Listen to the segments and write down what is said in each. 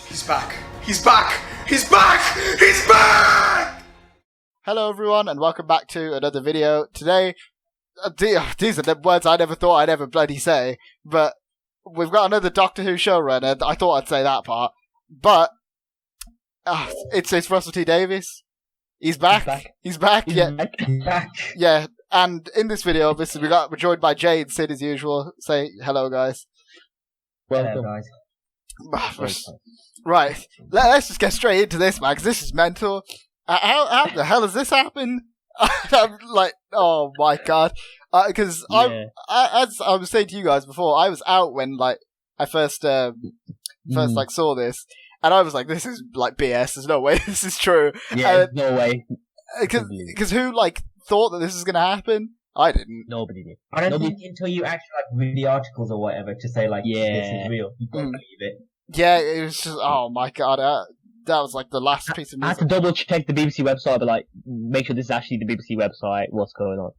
He's back. He's back. He's back. He's back. Hello everyone and welcome back to another video. Today, these are the words I never thought I'd ever bloody say, but we've got another Doctor Who showrunner. I thought I'd say that part, but it's Russell T Davies. He's back. He's back. Yeah. And in this video, obviously, we're joined by Jay and Sid as usual. Say hello, guys. Welcome, guys. Right, let's just get straight into this, man, because this is mental. How the hell has this happened? I'm like, oh my god. Because as I was saying to you guys before, I was out when I first saw this, and I was like, this is like BS. There's no way this is true. Yeah, no way. Because who thought that this was gonna happen? I didn't. Nobody did. I don't think until you actually read the articles or whatever to say this is real. You can't believe it. Yeah, it was just, oh my god, that was like the last piece of news. I had to double check the BBC website, but make sure this is actually the BBC website. What's going on?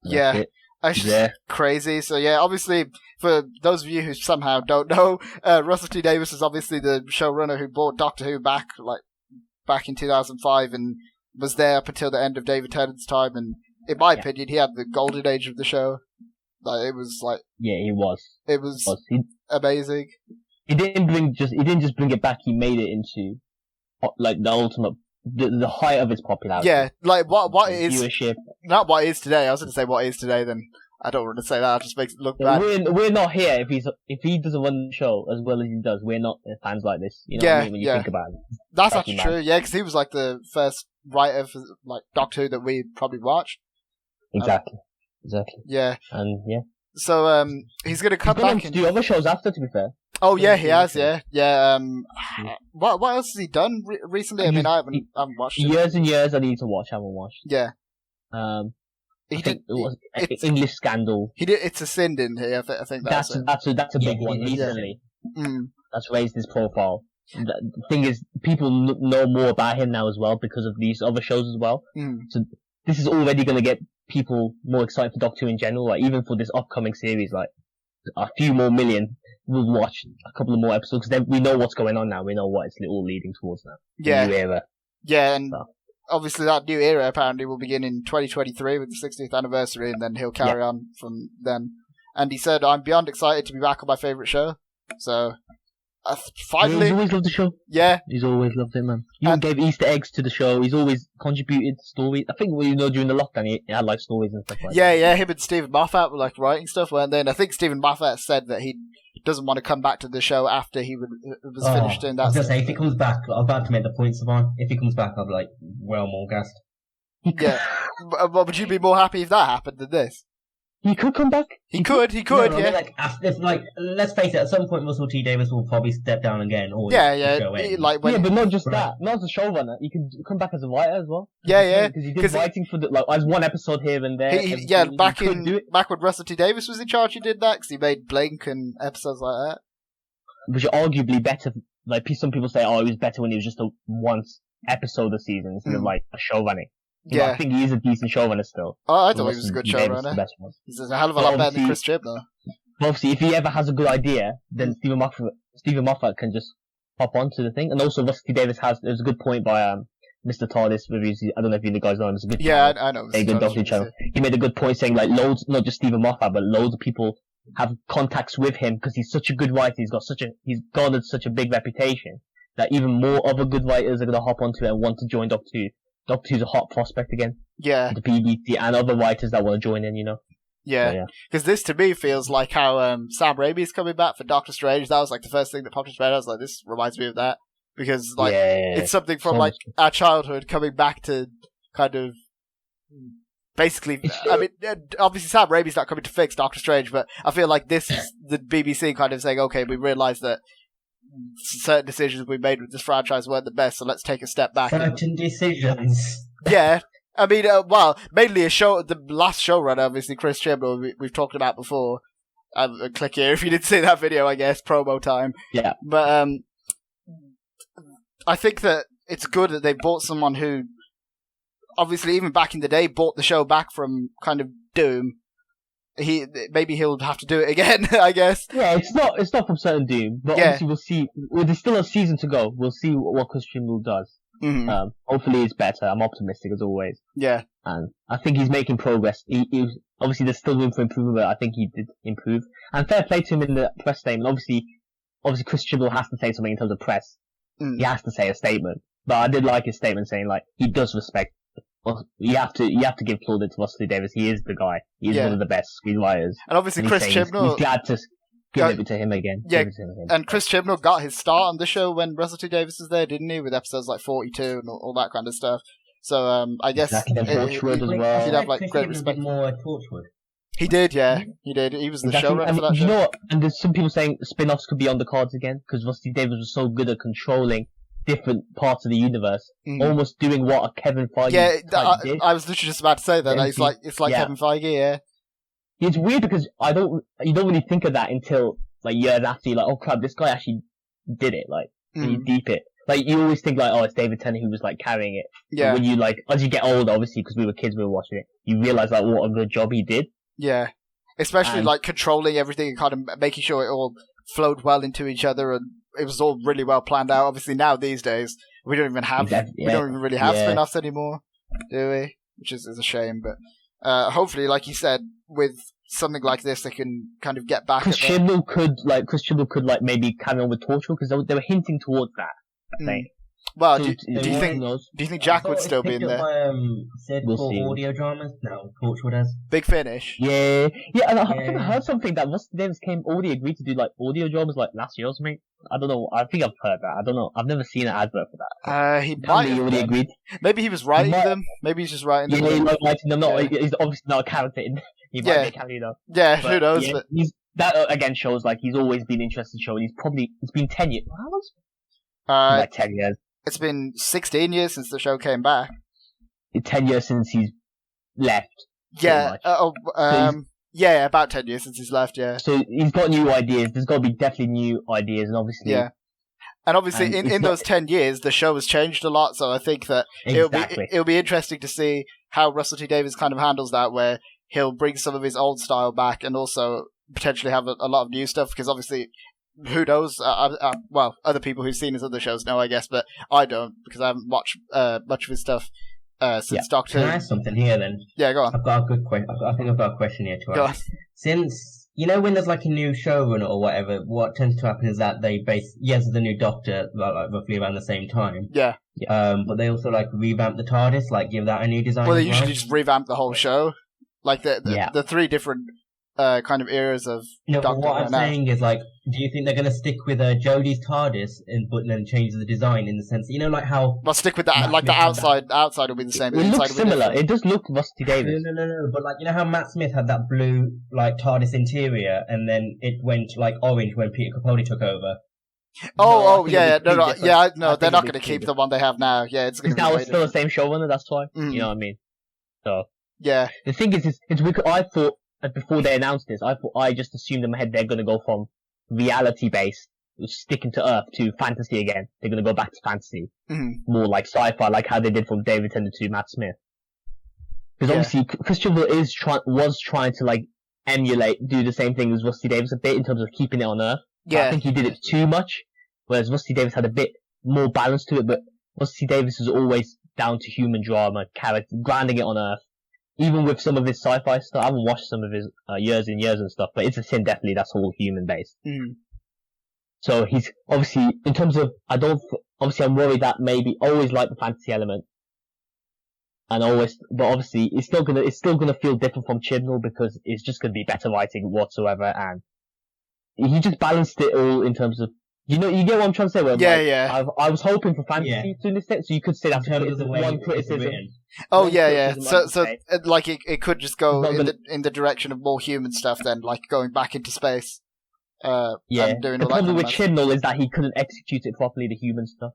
Yeah, it's just crazy. So yeah, obviously, for those of you who somehow don't know, Russell T Davies is obviously the showrunner who brought Doctor Who back in 2005 and was there up until the end of David Tennant's time. And in my opinion, he had the golden age of the show. It was he was. It was amazing. He didn't just bring it back. He made it into the ultimate, the height of its popularity. Yeah, what it is viewership. Not what it is today. I was going to say what it is today. Then I don't want to say that. It just makes it look bad. We're not here if he doesn't run the show as well as he does. We're not fans like this. You know what I mean? When you think about it. That's actually true. Yeah, because he was the first writer for Doctor Who that we probably watched. Exactly. Yeah. And yeah. So he's going to come back and do other shows after. To be fair. Oh yeah, he has. Yeah. What else has he done recently? I mean, I haven't watched it. Years and years. I need to watch. I haven't watched. Yeah. He did. It was English Scandal. He did. It's a Sin, didn't he? I think that's a big one recently. That's raised his profile. The thing is, people know more about him now as well because of these other shows as well. So this is already going to get people more excited for Doctor Who in general. Even for this upcoming series, a few more million will watch a couple of more episodes. Then we know what's going on now. We know what it's all leading towards now. Yeah. The new era. Yeah, and obviously that new era apparently will begin in 2023 with the 60th anniversary, and then he'll carry on from then. And he said, "I'm beyond excited to be back on my favourite show." So finally, he's always loved the show. Yeah, he's always loved it, man. He gave Easter eggs to the show. He's always contributed stories. I think during the lockdown he had stories and stuff like that. Yeah. Him and Stephen Moffat were writing stuff, weren't they? And I think Stephen Moffat said that he doesn't want to come back to the show after he was finished doing that. I was gonna say, if he comes back, I'm about to make the point, Savon. If he comes back, I'll be well more gassed. Yeah, but would you be more happy if that happened than this? He could come back. He could. No, yeah. I mean, let's face it. At some point, Russell T Davies will probably step down again. Or yeah. But not just that. Not as a showrunner. He can come back as a writer as well. Yeah. Because he did writing for as one episode here and there. Back when Russell T Davies was in charge, he did that because he made Blink and episodes like that. Which are arguably better. Some people say, it was better when he was just a once episode a season instead of a show running. Yeah, I think he is a decent showrunner still. Oh, I thought he was a good showrunner. He's a hell of a lot better than Chris Chibnall. Obviously, if he ever has a good idea, then Stephen Moffat can just hop onto the thing. And also, Russell T Davies there's a good point by Mr. TARDIS reviews. I don't know if you guys know him. It's a good I know. A good Doctor channel. He made a good point saying loads, not just Stephen Moffat, but loads of people have contacts with him because he's such a good writer. He's garnered such a big reputation that even more other good writers are going to hop onto it and want to join Doctor Who. Doctor Who's a hot prospect again. Yeah. The BBC and other writers that want to join in, Yeah. Because this to me feels like how Sam Raimi's coming back for Doctor Strange. That was the first thing that popped into my head. I was like, this reminds me of that. Because it's something from our childhood coming back to kind of basically. I mean, obviously Sam Raimi's not coming to fix Doctor Strange, but I feel like this is the BBC kind of saying, okay, we realise that certain decisions we made with this franchise weren't the best, so let's take a step back. Certain decisions. Yeah. I mean, mainly the last showrunner, obviously, Chris Chibnall, we've talked about before. Click here if you didn't see that video, I guess, promo time. Yeah. But I think that it's good that they bought someone who, obviously, even back in the day, bought the show back from kind of doom maybe he'll have to do it again. I guess. Yeah, it's not from certain doom, but obviously we'll see. There's still a season to go. We'll see what Chris Chibnall does. Mm-hmm. Hopefully it's better. I'm optimistic as always. Yeah. And I think he's making progress. He obviously there's still room for improvement, but I think he did improve. And fair play to him in the press statement. Obviously Chris Chibnall has to say something in terms of press. He has to say a statement. But I did like his statement saying like he does respect. Well, you have to give plaudits to Russell T Davies. He is the guy. He is one of the best screenwriters. And obviously Chris Chibnall. He's glad to give it to him again. Yeah, and Chris Chibnall got his start on the show when Russell T Davies was there, didn't he? With episodes like 42 and all that kind of stuff. So I guess Torchwood as well. He'd have like great respect. More Torchwood. He did, yeah. He did. He was the showrunner for that show. You know what? And there's some people saying spin-offs could be on the cards again because Russell T Davies was so good at controlling different parts of the universe, almost doing what a Kevin Feige did. I was literally just about to say that. It's like Kevin Feige, yeah. It's weird because you don't really think of that until like years after. You're like, oh crap, this guy actually did it. Like, you deep it. Like you always think like, oh, it's David Tennant who was like carrying it. Yeah. But when you like, as you get older, obviously because we were kids, we were watching it. You realize like what a good job he did. Yeah. Especially like controlling everything and kind of making sure it all flowed well into each other, and it was all really well planned out. Obviously now these days we don't even have we don't even really have spin-offs anymore, do we? Which is a shame. But hopefully, like you said, with something like this, they can kind of get back. Chris Chibnall could maybe carry on with Torchwood because they were hinting towards that. I think. Well, do you think Jack would still be in there? We'll see. Audio dramas? No, Torchwood has. Big Finish. Yeah, and I think I heard something that Russell T Davies already agreed to do like audio dramas like last year or something. I don't know. I think I've heard that. I don't know. I've never seen an advert for that. He might have already agreed. Maybe he was writing them. Maybe he's just writing them. Yeah, he's not writing them. He's obviously not a character. He might be a character, though. Yeah, who knows? Yeah, that again shows like he's always been interested in show. It's been 10 years. How long? Like 10 years. It's been 16 years since the show came back. 10 years since he's left. Yeah. About 10 years since he's left. Yeah. So he's got new ideas. There's got to be definitely new ideas, and obviously. Yeah. And obviously, in those 10 years, the show has changed a lot. So I think that it'll be interesting to see how Russell T Davies kind of handles that, where he'll bring some of his old style back, and also potentially have a lot of new stuff. Because obviously, who knows? Well, other people who've seen his other shows know, I guess, but I don't because I haven't watched much of his stuff since Doctor Who. Can I ask something here then? Yeah, go on. I've got a good question. I think I've got a question here to ask. Go on. Since when there's like a new showrunner or whatever, what tends to happen is that they there's a new Doctor like roughly around the same time. Yeah. But they also like revamp the TARDIS, like give that a new design. Well, they usually just revamp the whole show, like the three different kind of eras of Doctor. What I'm saying is, like, do you think they're going to stick with Jodie's TARDIS but then change the design in the sense, like how... Well, stick with that, like the outside will be the same. It looks similar. It does look Russell T Davies. No, but like, how Matt Smith had that blue, like, TARDIS interior and then it went, like, orange when Peter Capaldi took over? They're not going to keep the one they have now. Yeah, it's going to be... Now it's still the same showrunner, that's why. You know what I mean? So... Yeah. The thing is I thought... Before they announced this, I just assumed in my head they're going to go from reality-based, sticking to Earth, to fantasy again. They're going to go back to fantasy. More like sci-fi, like how they did from David Tennant to Matt Smith. Because obviously, Chris Chibnall was trying to, like, do the same thing as Russell T Davies a bit in terms of keeping it on Earth. Yeah. I think he did it too much, whereas Russell T Davies had a bit more balance to it, but Russell T Davies was always down to human drama, character, grounding it on Earth. Even with some of his sci-fi stuff, I haven't watched some of his years and years and stuff, but it's a sin definitely that's all human based. So he's obviously, in terms of, obviously I'm worried that maybe always like the fantasy element, but obviously it's still gonna feel different from Chibnall because it's just gonna be better writing whatsoever, and he just balanced it all in terms of. You get what I'm trying to say? Where I was hoping for fantasy to an extent, so you could say that's one criticism. Oh yeah. So like it could just go in the direction of more human stuff then, like going back into space. And doing the problem with Chibnall is that he couldn't execute it properly, the human stuff.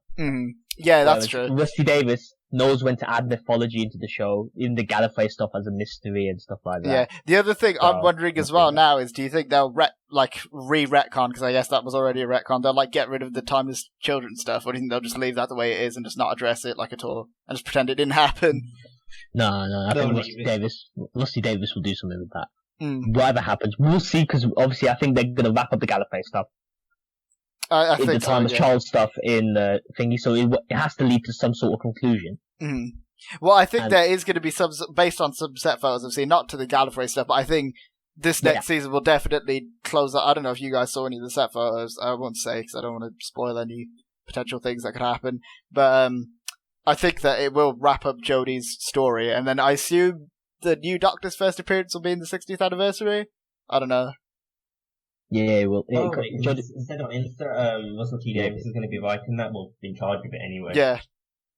Yeah, that's true. Rusty Davies knows when to add mythology into the show, in the Gallifrey stuff as a mystery and stuff like that. Yeah. The other thing I'm wondering as well now is, do you think they'll re-retcon, because I guess that was already a retcon, they'll like get rid of the timeless children stuff, or do you think they'll just leave that the way it is and just not address it like at all, and just pretend it didn't happen? No, I think Rusty Davies will do something with that. whatever happens, we'll see. Because obviously, I think they're gonna wrap up the Gallifrey stuff. I in think the time so, of child stuff in thingy, so it has to lead to some sort of conclusion. Well, I think there is going to be some, based on some set photos I've seen, not to the Gallifrey stuff, but I think this next season will definitely close out. I don't know if you guys saw any of the set photos. I won't say because I don't want to spoil any potential things that could happen. But I think that it will wrap up Jodie's story, and then I assume the new Doctor's first appearance will be in the 60th anniversary. I don't know. Yeah, well, it said on Insta, Russell T Davies is going to be writing that. Will be in charge of it anyway. Yeah.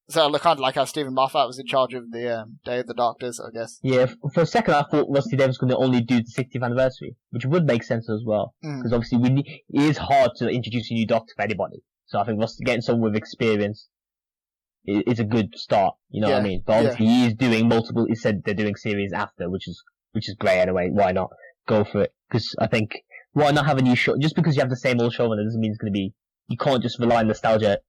So kind of like how Stephen Moffat was in charge of the Day of the Doctors, I guess. Yeah, for a second I thought Russell T Davies was going to only do the 60th anniversary, which would make sense as well. Because obviously it is hard to introduce a new Doctor for anybody. So I think getting someone with experience is a good start, you know what I mean? But obviously he is doing multiple, he said they're doing series after, which is great anyway. Why not? Go for it. Because I think, why not have a new show? Just because you have the same old showrunner doesn't mean it's going to be, you can't just rely on nostalgia.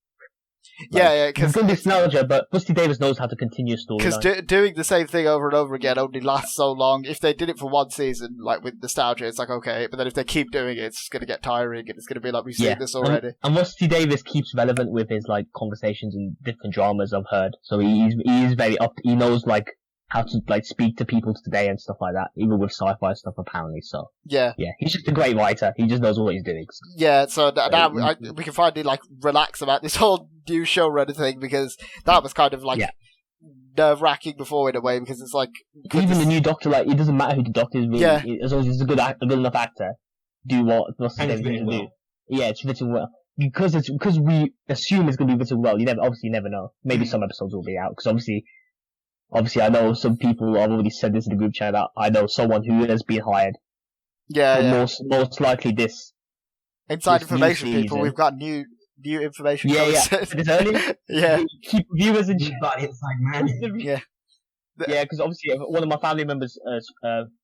Because it's going to be nostalgia, but Rusty Davies knows how to continue a story. Because doing the same thing over and over again only lasts so long. If they did it for one season, like with nostalgia, it's like okay, but then if they keep doing it, it's going to get tiring, and it's going to be like we've seen this already. And Rusty Davies keeps relevant with his like conversations in different dramas I've heard. So he is very up. He knows like how to like speak to people today and stuff like that, even with sci-fi stuff apparently. So yeah, he's just a great writer. He just knows what he's doing. Yeah, so now we can finally like relax about this whole new showrunner thing, because that was kind of like nerve-wracking before in a way, because it's like even the new Doctor, like it doesn't matter who the Doctor is really, as long as he's a good enough actor, do what Rusty Davies can do. Yeah, it's written well. Because we assume it's going to be written well. You never know. Maybe some episodes will be out, because obviously, I know some people have already said this in the group chat that I know someone who has been hired. Most likely this. Inside information, people. We've got new information. It's early. Keep viewers in chat. Inside man. Because obviously one of my family members,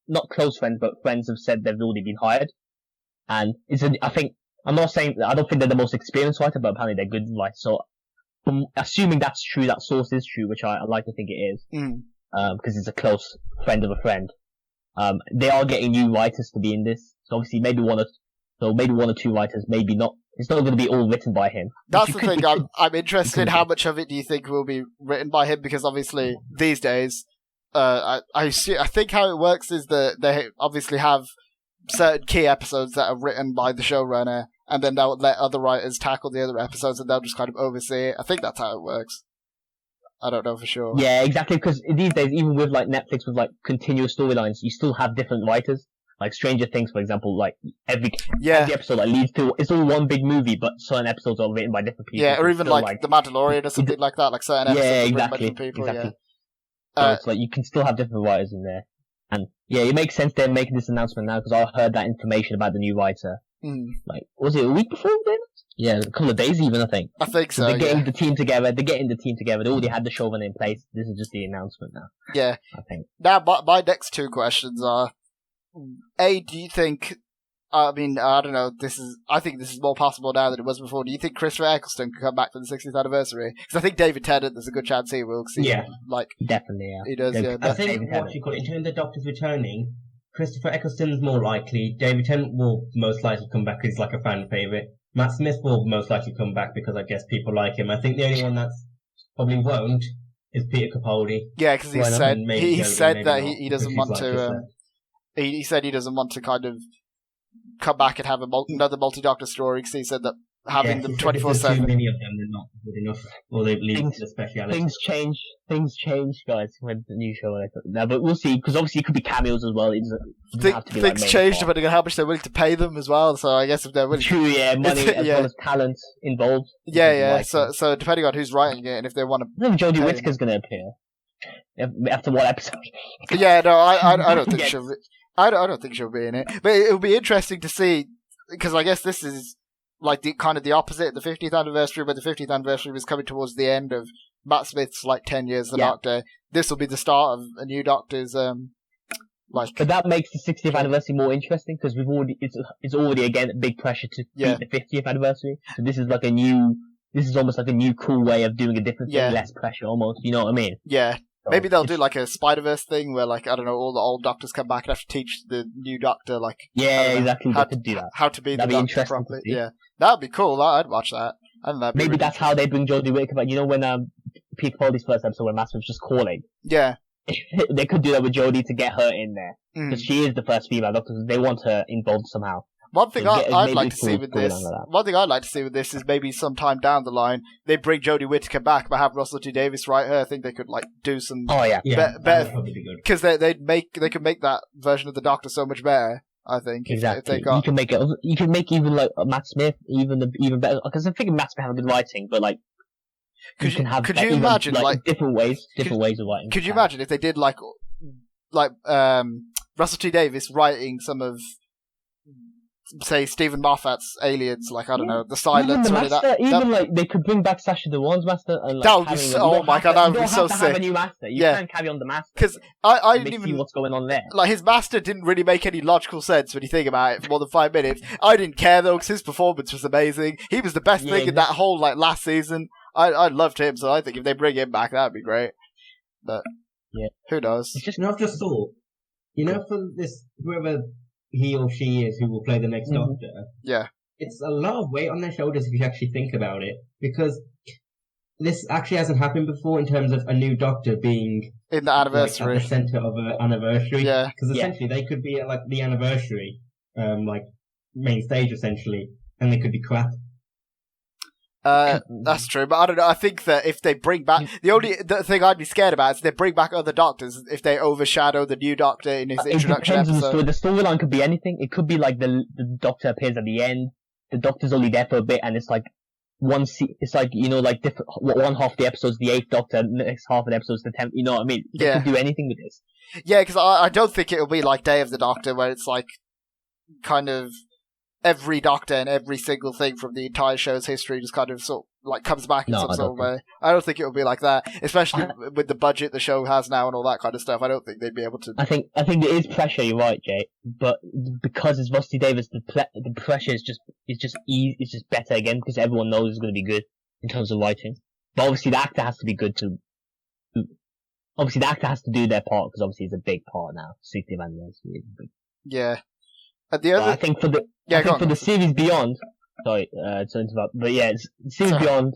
not close friends, but friends have said they've already been hired. And I don't think they're the most experienced writer, but apparently they're good writers. So, assuming that's true, that source is true, which I like to think it is, because it's a close friend of a friend. They are getting new writers to be in this, so obviously maybe one or two writers, maybe not. It's not going to be all written by him. That's the thing. I'm interested in how much of it do you think will be written by him, because obviously these days, I think how it works is that they obviously have certain key episodes that are written by the showrunner, and then they'll let other writers tackle the other episodes, and they'll just kind of oversee it. I think that's how it works. I don't know for sure. Yeah, exactly, because these days, even with like Netflix, with like continuous storylines, you still have different writers. Like Stranger Things, for example, like every episode like leads to, it's all one big movie, but certain episodes are written by different people. Yeah, or even like The Mandalorian or something like that, like certain episodes are written by different people. Exactly. So it's like you can still have different writers in there. And yeah, it makes sense they're making this announcement now, because I heard that information about the new writer. Like, was it a week before then? Yeah, a couple of days even, I think. I think so. They're getting the team together. They already had the showrunner in place. This is just the announcement now. Yeah. I think. Now, my next two questions are: A, do you think? I mean, I don't know. I think this is more possible now than it was before. Do you think Christopher Eccleston can come back for the 60th anniversary? Because I think David Tennant, there's a good chance he will. Definitely, yeah. He does. I think what you call it, in terms of the Doctors returning, Christopher Eccleston's more likely. David Tennant will most likely come back because he's like a fan favourite. Matt Smith will most likely come back because I guess people like him. I think the only one that's probably won't is Peter Capaldi. Yeah, because he said that he doesn't want to. He said he doesn't want to kind of come back and have another multi-Doctor story, because he said that having them 24/7. Too many of them, they're not good enough. Or they leave to the speciality. Things change, guys, when the new show. No, but we'll see, because obviously it could be cameos as well. It doesn't have to be things change depending on how much they're willing to pay them as well. So I guess if they're willing, money as well as talent involved. Yeah. So depending on who's writing it, and if they want to, I think Jodie Whittaker's going to appear after one episode. Yeah, no, I don't think she'll. I don't think she'll be in it, but it'll be interesting to see, because I guess this is like the kind of the opposite, the 50th anniversary, where the 50th anniversary was coming towards the end of Matt Smith's like 10 years as the Doctor. This will be the start of a new Doctor's But that makes the 60th anniversary more interesting, because it's already again big pressure to beat the 50th anniversary. So this is almost like a new cool way of doing a different thing, less pressure almost. You know what I mean? Yeah. Maybe they'll do like a Spider-Verse thing where, like, I don't know, all the old doctors come back and have to teach the new doctor, like, exactly. how They could do that. How to be That'd the be doctor interesting properly. to see. Yeah, that'd be cool. I'd watch that. I think that'd be Maybe really that's how they bring Jodie Whittaker back. You know when Peter Capaldi's first episode when Matt was just calling. Yeah. They could do that with Jodie to get her in there because Mm. she is the first female doctor. They want her involved somehow. One thing I'd like to see cool with this, storyline like that. one thing I'd like to see with this is maybe sometime down the line they bring Jodie Whittaker back, but have Russell T Davies write her. I think they could like do some Oh yeah. Yeah, better that would probably be good. because they could make that version of the Doctor so much better. I think Exactly. if they got You can make it. You can make even like Matt Smith even better because I think Matt Smith have good writing, but like could can have could that you even, imagine like different ways of writing. could you imagine if they did like Russell T Davies writing some of say Stephen Moffat's Aliens, like I don't know, the Silence Even or the any of Master, that. like they could bring back Sasha Dewan's Master and like That would be having so- you oh don't my have God, to- that you would be don't so have to have sick. a new Master. You Yeah. can carry on the Master Because I and didn't see even what's going on there. like his master didn't really make any logical sense when you think about it for more than 5 minutes. I didn't care though because his performance was amazing. He was the best Yeah, thing in that whole like last season. I loved him, so I think if they bring him back, that'd be great. But Yeah. who knows? It's just You know, I've just thought, for this, whoever he or she is who will play the next Mhm. Doctor, Yeah, it's a lot of weight on their shoulders if you actually think about it, because this actually hasn't happened before in terms of a new Doctor being in the like, anniversary. at the center of an anniversary. Yeah. Because essentially they could be at like the anniversary, like main stage essentially, and they could be crap. That's true, but I don't know. I think that if they bring back the thing I'd be scared about is they bring back other Doctors if they overshadow the new Doctor in his it introduction depends on the episode. story. The storyline could be anything. It could be like the Doctor appears at the end. The Doctor's only there for a bit, and it's like it's like like different. One half of the episode's the 8th Doctor, the next half of the episode's the 10th. You know what I mean? They Yeah. could do anything with this. Yeah, because I don't think it'll be like Day of the Doctor where it's like kind of every Doctor and every single thing from the entire show's history just kind of sort of like comes back in No, some I sort don't of way. I don't think it'll be like that, especially with the budget the show has now and all that kind of stuff. I don't think they'd be able to. I think there is pressure. You're right, Jay. But because it's Rusty Davis, the pressure is just easy. It's just better again because everyone knows it's going to be good in terms of writing. But obviously, the actor has to be good too. Obviously, the actor has to do their part because obviously it's a big part now. 60th anniversary. Yeah. And the But other, I think for the Yeah, go on. for the series beyond. Sorry, to interrupt. But yeah, series Sorry. beyond.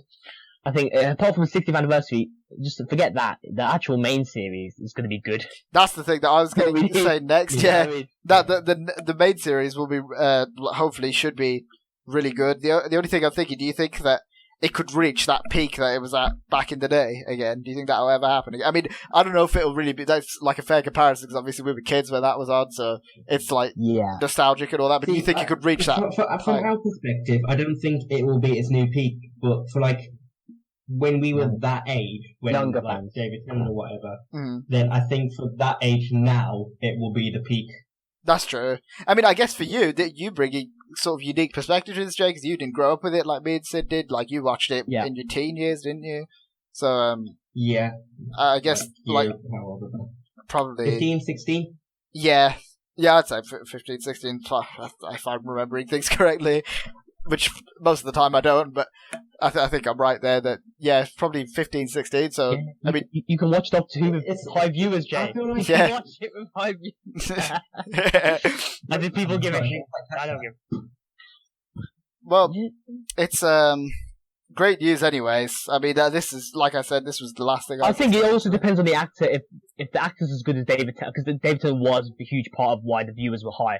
I think apart from the 60th anniversary, just forget that. The actual main series is going to be good. that's the thing that I was going to Really? say next. You know Yeah, what I mean? that the main series will be hopefully should be really good. The only thing I'm thinking, do you think that it could reach that peak that it was at back in the day again? Do you think that'll ever happen again? I mean, I don't know if it'll really be. That's like a fair comparison because obviously we were kids when that was on, so it's like Yeah. nostalgic and all that. But do you think it could reach that? From our perspective, I don't think it will be its new peak, but for like when we were that age, when Younger like fans. David Tennant or whatever, Mm, then I think for that age now, it will be the peak. that's true. I mean, I guess for you, that you bring a sort of unique perspective to this, Jay, because you didn't grow up with it like me and Sid did. Like you watched it Yeah. in your teen years, didn't you? So Yeah. I guess like how old was probably 15, 16? Yeah, I'd say 15, 16, if I'm remembering things correctly, which most of the time I don't, but I think I'm right there that, yeah, probably 15, 16, so, Yeah, I mean... you can watch Doctor Who with It's- 5 viewers, Jay. I feel like You Yeah. can watch it with 5 viewers. And if people give a shit, I don't give. Well, it's, great news anyways. I mean, this is, like I said, this was the last thing I think it also depends on the actor. If the actor's as good as David Tennant, because David Tennant was a huge part of why the viewers were high,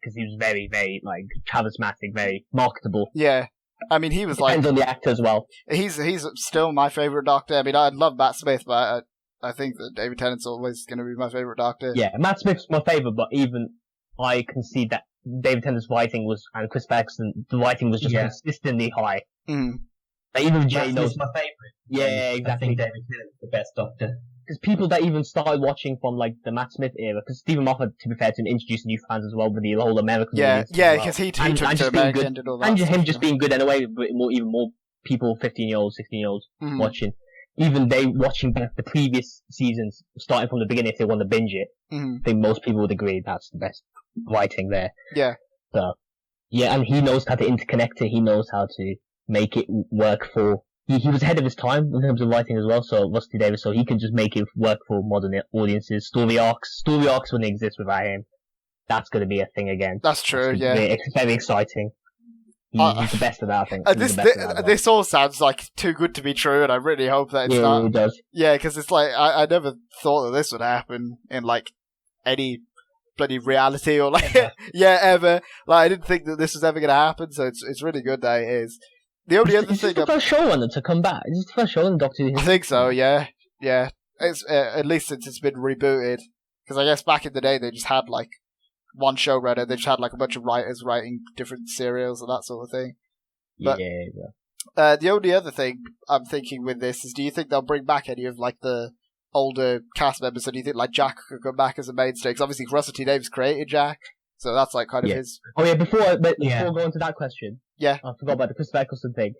because he was very, very, like, charismatic, very marketable. Yeah. I mean, he was like... Depends on the actor as well. He's still my favourite Doctor. I mean, I love Matt Smith, but I think that David Tennant's always going to be my favourite Doctor. Yeah, Matt Smith's my favourite, but even I concede that David Tennant's writing was, and Chris Paxton, the writing was just consistently high. Mm. Like, even Jay That's knows. my favourite. Yeah, I exactly. think David Tennant's the best Doctor. Because people that even started watching from like the Matt Smith era, because Stephen Moffat, to be fair, to introduce new fans as well with the whole American Yeah, audience as yeah, well. because he And took to just being America good, and did all that and stuff, him just yeah. being good anyway, but even more people, 15-year-olds, 16-year-olds Mhm. watching. Even they watching back the previous seasons, starting from the beginning, if they want to binge it, Mhm. I think most people would agree that's the best writing there. Yeah. So, yeah, and he knows how to interconnect it. He knows how to make it work for he was ahead of his time in terms of writing as well. So Russell T Davies, so he can just make it work for modern audiences. Story arcs wouldn't exist without him. That's going to be a thing again. That's true. Yeah, it's very exciting. He's the best of that, I think. This all sounds like too good to be true, and I really hope that it's not. Yeah, it does. Yeah, because it's like I never thought that this would happen in like any bloody reality or like ever. Like I didn't think that this was ever going to happen, so it's really good that it is. The only other thing, the first showrunner to come back. Is this the first showrunner Doctor Who? I think so. Yeah. It's at least since it's been rebooted, because I guess back in the day they just had like one showrunner. They just had like a bunch of writers writing different serials and that sort of thing. But, the only other thing I'm thinking with this is, do you think they'll bring back any of like the older cast members? So do you think like Jack could come back as a mainstay? Because obviously Russell T Davies created Jack, so that's like kind of his. Oh yeah, before going to that question, I forgot about the Christopher Eccleston thing.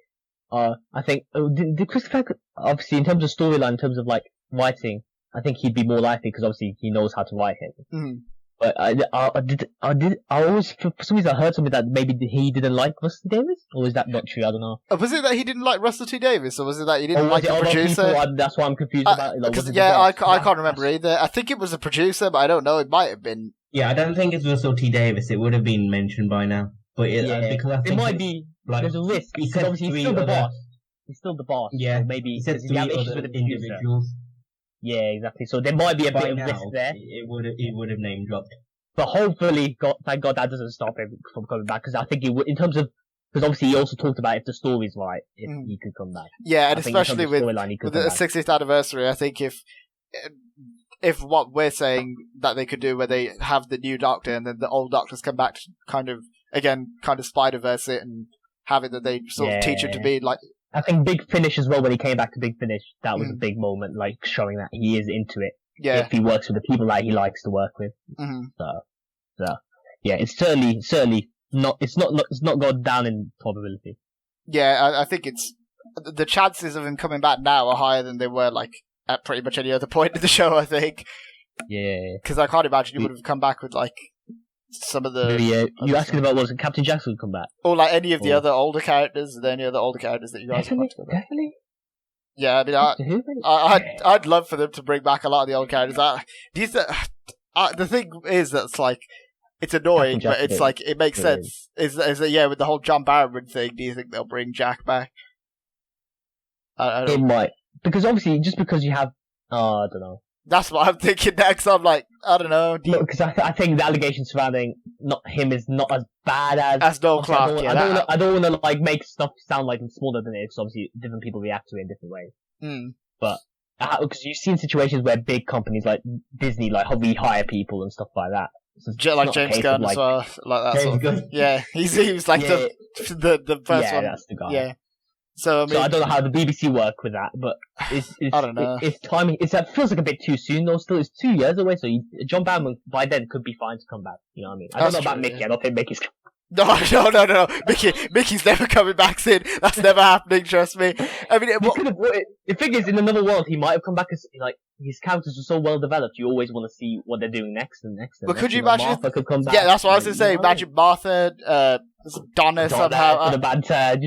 I think did Christopher, obviously in terms of storyline, in terms of like writing, I think he'd be more likely because obviously he knows how to write him. Mm-hmm. But I always, for some reason, I heard something that maybe he didn't like Russell T Davies, or is that not true? I don't know. Was it that he didn't like Russell T Davies, or was it that he didn't like the producer? That's why I'm confused about it. Like, I can't remember either. I think it was a producer, but I don't know. It might have been. Yeah, I don't think it's Russell T Davies. It would have been mentioned by now. But because I think it might be. Like, there's a risk because obviously he's still the boss. He's still the boss. Yeah, so maybe he said 3 other individuals. Yeah, exactly. So there might be a bit of risk there. It would have name dropped. But hopefully, thank God that doesn't stop him from coming back, because I think it would, in terms of, because obviously he also talked about if the story's right, if he could come back. Yeah, and especially with the 60th anniversary, I think if what we're saying that they could do, where they have the new Doctor and then the old Doctors come back to kind of Spider-Verse it and have it that they sort of teach him to be like. I think Big Finish as well, when he came back to Big Finish, that was a big moment, like showing that he is into it. Yeah. If he works with the people that he likes to work with. Mm-hmm. So, yeah, it's certainly not, it's not gone down in probability. Yeah, I think it's, the chances of him coming back now are higher than they were, like, at pretty much any other point in the show, I think. Yeah. Because I can't imagine he would have come back with, like, some of the... Yeah, you asking about was Captain Jackson come back? Or, like, any of the other older characters, are there any other older characters that you guys want to go back? Definitely. Yeah, I mean, I'd love for them to bring back a lot of the old characters. The thing is that's like, it's annoying, but it's like, it makes sense. Is that, with the whole John Barrowman thing, do you think they'll bring Jack back? I don't know. It might. Because obviously, just because you have, I don't know. That's what I'm thinking next. I'm like, I don't know. Because I think the allegations surrounding not him is not as bad as Noel Clarke. I don't want to like make stuff sound like it's smaller than it is. Because obviously, different people react to it in different ways. But because you've seen situations where big companies like Disney like hire people and stuff like that. So like James Gunn as well, like that. James Gunn. Yeah, he was like the first one. Yeah, that's the guy. Yeah. So I don't know how the BBC work with that, but it's I don't know. It's timing. It feels like a bit too soon though. Still, it's 2 years away. So John Barrowman by then could be fine to come back. You know what I mean? I don't know about Mickey. I don't think Mickey's. No. Mickey's never coming back, Sid. That's never happening. Trust me. I mean, the thing is, in another world, he might have come back as like his characters are so well developed. You always want to see what they're doing next and next. But could you imagine? Martha could come back. Yeah, that's what I was going to say. Imagine Martha, Donna somehow. The bad turd.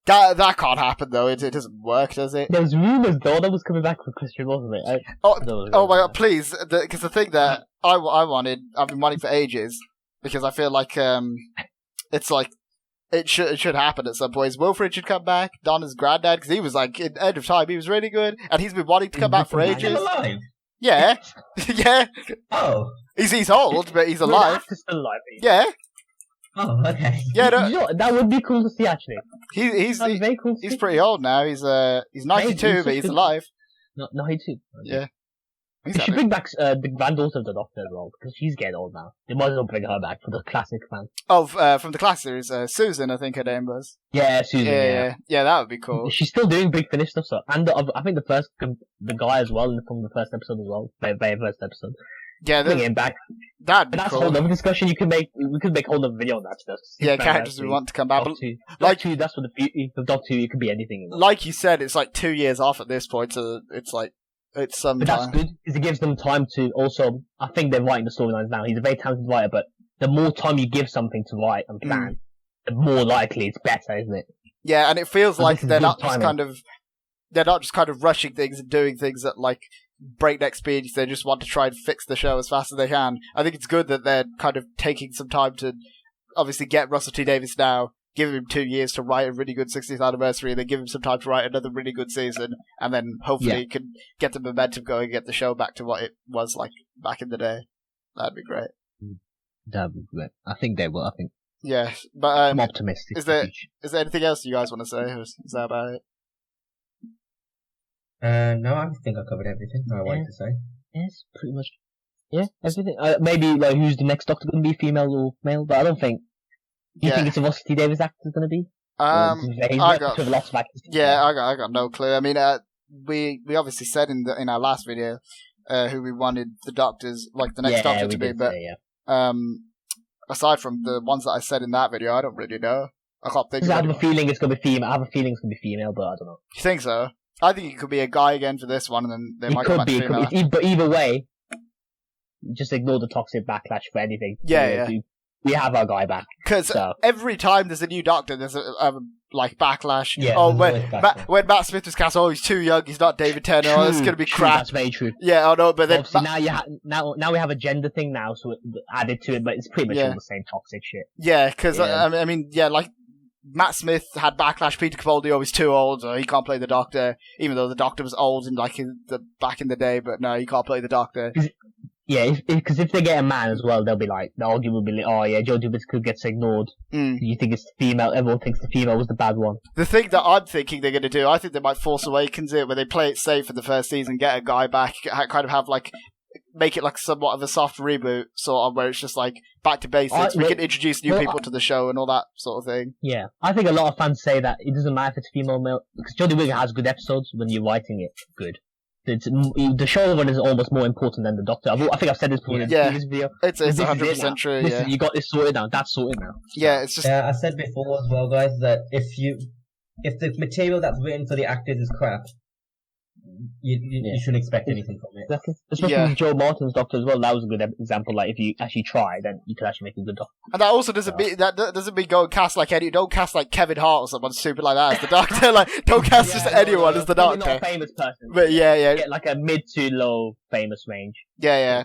That can't happen though. It doesn't work, does it? There's rumours Donna was coming back for Christian, wasn't it? Oh my God! Please, because the thing that I've been wanting for ages, because I feel like it's like it should happen at some point. Wilfred should come back. Donna's granddad, because he was like in End of Time, he was really good, and he's been wanting to come back for ages. He's alive. Yeah, yeah. Oh, he's old, but he's alive. He's still alive. Yeah. Oh, okay. Yeah, that would be cool to see. Actually, he's very cool. He's pretty old now. He's 92, but he's alive. 92. Yeah. They should bring back the granddaughter of the Doctor as well, because she's getting old now. They might as well bring her back for the classic fan. Oh, from the classic series, Susan, I think her name was. Yeah, Susan. Yeah, that would be cool. She's still doing Big Finish stuff, so and I think the guy as well from the first episode as well, very first episode. Yeah, bring him back. That'd be that's cool. A whole other discussion. We could make a whole other video on that stuff. Yeah, characters we want to come back. Doctor Who, that's what the beauty of Doctor Who. It could be anything. Like you said, it's like 2 years off at this point, so it's like it's some. But that's good because it gives them time to also. I think they're writing the storylines now. He's a very talented writer, but the more time you give something to write and plan, the more likely it's better, isn't it? Yeah, and it feels like they're not just kind of they're not just kind of rushing things and doing things at like breakneck speeds. They just want to try and fix the show as fast as they can. I think it's good that they're kind of taking some time to obviously get Russell T Davies now, give him 2 years to write a really good 60th anniversary, and then give him some time to write another really good season, and then hopefully he can get the momentum going and get the show back to what it was like back in the day. That'd be great. That'd be great. I think they will. I think. Yeah, but I'm optimistic. Is there anything else you guys want to say? Or is that about it? No, I think I covered everything I wanted to say. Yes, pretty much. Yeah, everything. Maybe like who's the next Doctor going to be, female or male? But I don't think. Do you think it's a Russell T Davies actor going to be? I got no clue. I mean, we obviously said in our last video who we wanted the Doctors, like the next Doctor to be, but aside from the ones that I said in that video, I don't really know. I can't think. I have a feeling it's going to be female. I have a feeling it's going to be female, but I don't know. You think so? I think it could be a guy again for this one, and then they might come back to female. But either way, just ignore the toxic backlash for anything. Yeah. We have our guy back. Because every time there's a new Doctor, there's a like backlash. Yeah, when Matt Smith was cast, he's too young, he's not David Tennant, it's going to be crap. That's very true. Yeah, I know, but then... Obviously now we have a gender thing now, so it added to it, but it's pretty much all the same toxic shit. Yeah, because, I mean, like, Matt Smith had backlash. Peter Capaldi, he's too old, he can't play the Doctor, even though the Doctor was old in back in the day, but no, he can't play the Doctor. Yeah, because if they get a man as well, they'll be like, the argument will be like, oh yeah, Jodie Whittaker gets ignored. You think it's the female, everyone thinks the female was the bad one. The thing that I'm thinking they're going to do, I think they might Force Awakens it, where they play it safe for the first season, get a guy back, kind of have like, make it like somewhat of a soft reboot, sort of, where it's just like, back to basics, we can introduce new people to the show and all that sort of thing. Yeah, I think a lot of fans say that it doesn't matter if it's female or male, because Jodie Whittaker has good episodes when you're writing it good. The showrunner is almost more important than the Doctor. I think I've said this before in this video. It's 100% true. Listen, you got this sorted now. That's sorted now. Yeah, it's just. I said before as well, guys, that if the material that's written for the actors is crap, you shouldn't expect anything from it. Exactly. Especially with Joe Martin's Doctor as well. That was a good example. Like if you actually try, then you could actually make a good Doctor. And that also doesn't mean go and cast like don't cast like Kevin Hart or someone stupid like that as the Doctor. Like don't cast just anyone as the Doctor. Not a famous person. But Get like a mid to low famous range. Yeah.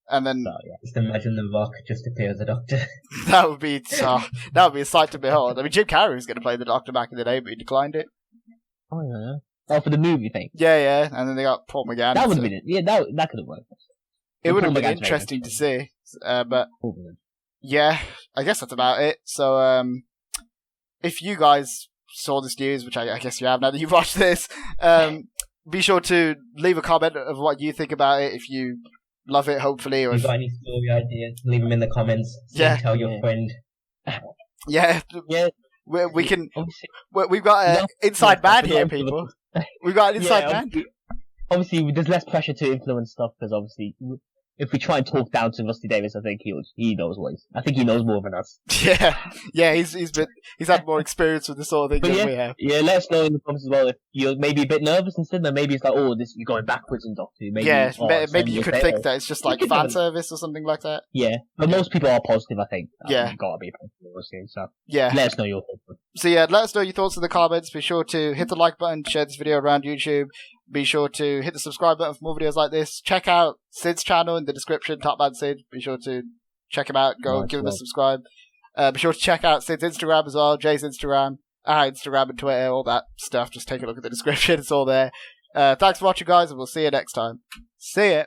And then just imagine The Rock just appear as the Doctor. that would be a sight to behold. I mean, Jim Carrey was going to play the Doctor back in the day, but he declined it. Oh yeah. Oh, for the movie thing. Yeah, and then they got Paul McGann. That would have been it. Yeah, that could have worked. It would have been interesting to see, but yeah, I guess that's about it. So, if you guys saw this news, which I guess you have now that you've watched this, be sure to leave a comment of what you think about it. If you love it, hopefully, or if you've got any story ideas, leave them in the comments. Tell your friend. Yeah. We can. We've got an inside man here, people. We've got an inside man. Obviously, there's less pressure to influence stuff because obviously, if we try and talk down to Russell T Davies, I think he knows I think he knows more than us. Yeah. He's had more experience with this sort of thing than we have. Yeah, let us know in the comments as well if you're maybe a bit nervous instead. Then maybe it's like, you're going backwards in Doctor. Maybe you could think that it's just like fan service or something like that. Yeah, but most people are positive. I think. You gotta be positive. So let us know your thoughts. So let us know your thoughts in the comments. Be sure to hit the like button, share this video around YouTube. Be sure to hit the subscribe button for more videos like this. Check out Sid's channel in the description, TopManSid. Be sure to check him out. Go give him a subscribe. Be sure to check out Sid's Instagram as well, Jay's Instagram, Instagram and Twitter, all that stuff. Just take a look at the description. It's all there. Thanks for watching, guys, and we'll see you next time. See ya.